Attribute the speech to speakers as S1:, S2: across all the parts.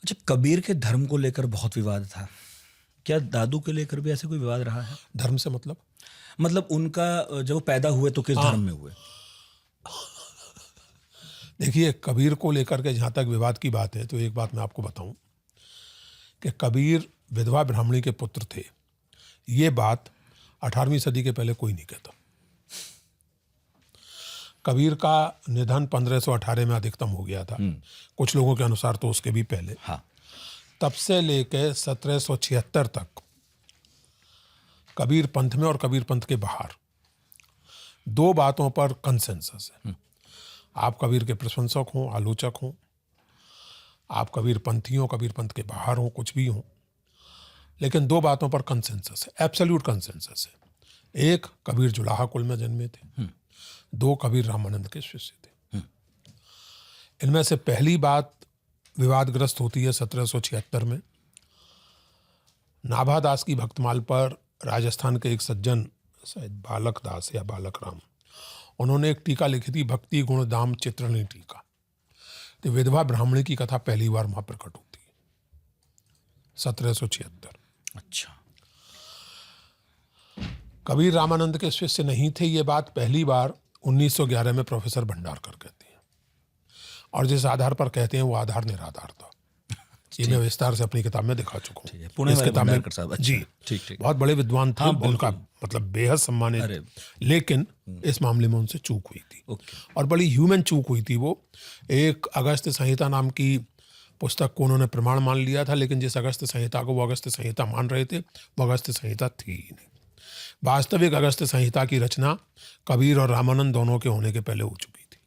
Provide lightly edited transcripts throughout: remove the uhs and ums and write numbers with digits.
S1: अच्छा, कबीर के धर्म को लेकर बहुत विवाद था। क्या दादू के लेकर भी ऐसे कोई विवाद रहा है?
S2: धर्म से मतलब
S1: उनका जब वो पैदा हुए तो किस धर्म में हुए?
S2: देखिए, कबीर को लेकर के जहाँ तक विवाद की बात है तो एक बात मैं आपको बताऊं कि कबीर विधवा ब्राह्मणी के पुत्र थे। ये बात 18वीं सदी के पहले कोई नहीं कहता। कबीर का निधन 1518 में अधिकतम हो गया था, कुछ लोगों के अनुसार तो उसके भी पहले।
S1: हाँ।
S2: तब से लेके 1776 तक कबीर पंथ में और कबीर पंथ के बाहर दो बातों पर कंसेंसस है। आप कबीर के प्रशंसक हों, आलोचक हों, आप कबीर पंथी हों, कबीर पंथ के बाहर हों, कुछ भी हों, लेकिन दो बातों पर कंसेंसस है, एब्सोल्यूट कंसेंसस है। एक, कबीर जुलाहा कुल में जन्मे थे। दो, कबीर रामानंद के शिष्य थे। इनमें से पहली बात विवादग्रस्त होती है 1776 में। नाभादास की भक्तमाल पर राजस्थान के एक सज्जन, शायद बालक दास या बालक राम, उन्होंने एक टीका लिखी थी, भक्ति गुण दाम चित्रणी टीका। तो विधवा ब्राह्मणी की कथा पहली बार वहां प्रकट होती है 1776।
S1: अच्छा।
S2: कबीर रामानंद के शिष्य नहीं थे, ये बात पहली बार 1911 में प्रोफेसर भंडारकर कहते हैं। और जिस आधार पर कहते हैं वो आधार निराधार था। ये मैं विस्तार से अपनी किताब में दिखा चुका हूँ।
S1: पुणे वाले
S2: किताब में
S1: भंडारकर साहब, अच्छा,
S2: जी,
S1: ठीक।
S2: बहुत बड़े विद्वान थे।
S1: हाँ,
S2: उनका मतलब बेहद सम्मानित, लेकिन इस मामले में उनसे चूक हुई थी। और बड़ी ह्यूमन चूक हुई थी। वो एक अगस्त संहिता नाम की पुस्तक को उन्होंने प्रमाण मान लिया था, लेकिन जिस अगस्त संहिता को वो अगस्त संहिता मान रहे थे वो अगस्त संहिता थी ही नहीं। वास्तविक अगस्त संहिता की रचना कबीर और रामानंद दोनों के होने के पहले हो चुकी थी,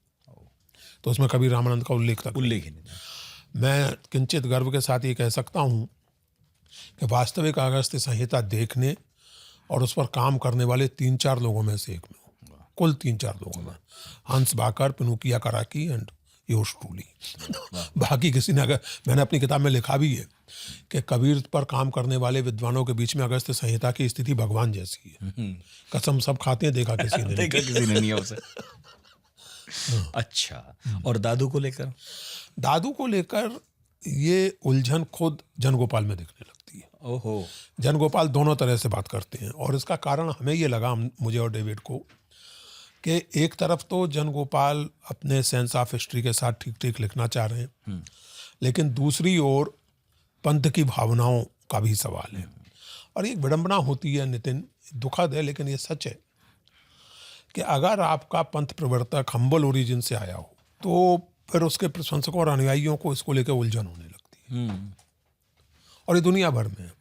S2: तो उसमें कबीर रामानंद का उल्लेख ही नहीं। मैं किंचित गर्व के साथ ये कह सकता हूँ कि वास्तविक अगस्त संहिता देखने और उस पर काम करने वाले 3-4 लोगों में से एक में हूँ, कुल 3-4 लोगों में। हंस बाकर, पिनुकिया कराकी एंड योश ट्रूली। बाकी किसी ने, अगर मैंने अपनी किताब में लिखा भी है कि कबीर पर काम करने वाले विद्वानों के बीच में अगस्त संहिता की स्थिति भगवान जैसी है। कसम सब खाते हैं, देखा किसी ने
S1: देखा किसी ने नहीं उसे। अच्छा, और दादू को लेकर ये उलझन खुद जनगोपाल में दिखने लगती है। ओहो।
S2: जनगोपाल दोनों तरह से बात करते हैं, और इसका कारण हमें ये लगा, मुझे और डेविड को, कि एक तरफ तो जनगोपाल अपने सेंस ऑफ हिस्ट्री के साथ ठीक ठीक लिखना चाह रहे हैं, लेकिन दूसरी ओर पंथ की भावनाओं का भी सवाल है। और एक विडंबना होती है नितिन, दुखद है लेकिन ये सच है, कि अगर आपका पंथ प्रवर्तक हम्बल ओरिजिन से आया हो तो फिर उसके प्रशंसकों और अनुयायियों को इसको लेकर उलझन होने लगती है। और ये दुनिया भर में है।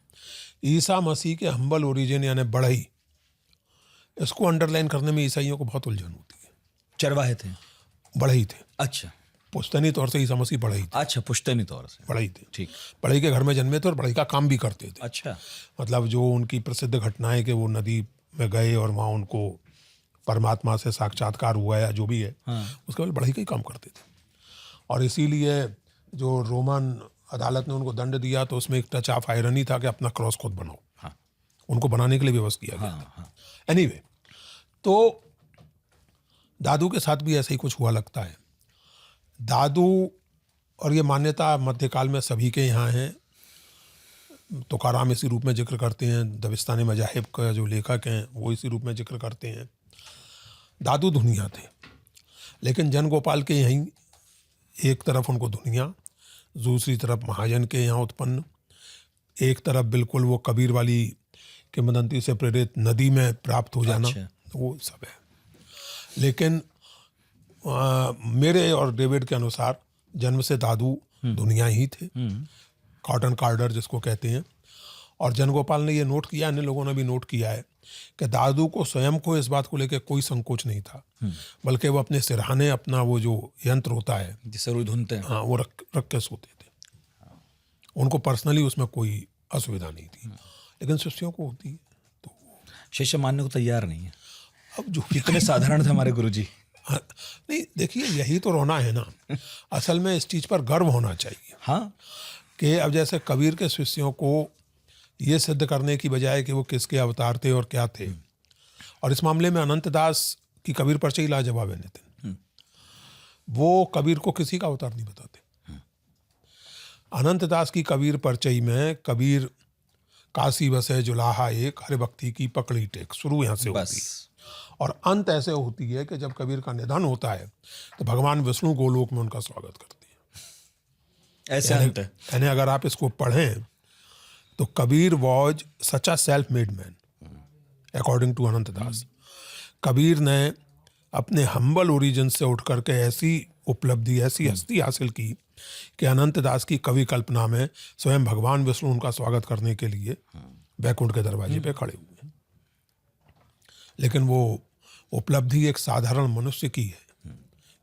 S2: ईसा मसीह के हम्बल ओरिजिन यानी बढ़ई, इसको अंडरलाइन करने में ईसाइयों को बहुत उलझन होती है।
S1: चरवाहे थे,
S2: बढ़ई थे।
S1: अच्छा,
S2: पुश्तैनी तौर से ईसा मसीह बढ़ई थे।
S1: अच्छा, पुश्तैनी तौर से
S2: बढ़ई थे,
S1: ठीक।
S2: बढ़ई के घर में जन्मे थे और बढ़ई का काम भी करते थे।
S1: अच्छा,
S2: मतलब जो उनकी प्रसिद्ध घटना है कि वो नदी में गए और वहाँ उनको परमात्मा से साक्षात्कार हुआ या जो भी है, उसके बाद बढ़ई का ही काम करते थे। और इसीलिए जो रोमन अदालत ने उनको दंड दिया तो उसमें एक टच ऑफ आयरनी था कि अपना क्रॉस खुद बनाओ। उनको बनाने के लिए व्यवस्था किया गया था। एनीवे, तो दादू के साथ भी ऐसा ही कुछ हुआ लगता है। दादू, और ये मान्यता मध्यकाल में सभी के यहाँ है, तुकाराम इसी रूप में जिक्र करते हैं, दबिस्तानी मजाहिब का जो लेखक हैं वो इसी रूप में जिक्र करते हैं। दादू धुनिया थे, लेकिन जनगोपाल के यहीं एक तरफ उनको धुनिया, दूसरी तरफ महाजन के यहाँ उत्पन्न, एक तरफ बिल्कुल वो कबीर वाली किंवदंती से प्रेरित नदी में प्राप्त हो जाना। अच्छा। वो सब है। लेकिन मेरे और डेविड के अनुसार जन्म से दादू दुनिया ही थे, कॉटन कार्डर जिसको कहते हैं। और जनगोपाल ने ये नोट किया, अन्य लोगों ने भी नोट किया है कि दादू को स्वयं को इस बात को लेकर कोई संकोच नहीं था, बल्कि वो अपने सिरहाने अपना वो जो यंत्र होता है
S1: जिससे रुई धुनते हैं,
S2: हाँ, वो रख के सोते थे। उनको पर्सनली उसमें कोई असुविधा नहीं थी, लेकिन शिष्यों को होती है। तो
S1: शिष्य मानने को तैयार नहीं है।
S2: अब जो
S1: कितने साधारण थे हमारे गुरुजी।
S2: हाँ, नहीं, देखिए यही तो रोना है ना। असल में इस चीज़ पर गर्व होना चाहिए।
S1: हाँ,
S2: कि अब जैसे कबीर के शिष्यों को ये सिद्ध करने की बजाय कि वो किसके अवतार थे और क्या थे, और इस मामले में अनंत दास की कबीर पर से लाजवाब है नितिन। वो कबीर को किसी का अवतार नहीं बताते। अनंतदास की कबीर परचई में कबीर काशी बसे जुलाहा एक, हर भक्ति की पकड़ी टेक, शुरू यहाँ से होती है और अंत ऐसे होती है कि जब कबीर का निधन होता है तो भगवान विष्णु गोलोक में उनका स्वागत करते हैं।
S3: ऐसे अंत है।
S2: यानी अगर आप इसको पढ़ें तो Kabir was such a self made man according to Anantdas. Kabir ने अपने हम्बल ओरिजिन से उठ करके ऐसी उपलब्धि, ऐसी हस्ती हासिल की कि अनंतदास की कवि कल्पना में स्वयं भगवान विष्णु उनका स्वागत करने के लिए बैकुंठ के दरवाजे पे खड़े हुए। लेकिन वो उपलब्धि एक साधारण मनुष्य की है,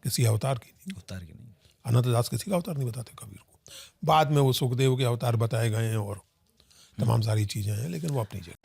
S2: किसी अवतार की नहीं।
S3: अवतार की नहीं।
S2: अनंतदास किसी का अवतार नहीं बताते कबीर को। बाद में वो सुखदेव के अवतार बताए गए हैं और तमाम सारी चीजें हैं, लेकिन वो अपनी जगह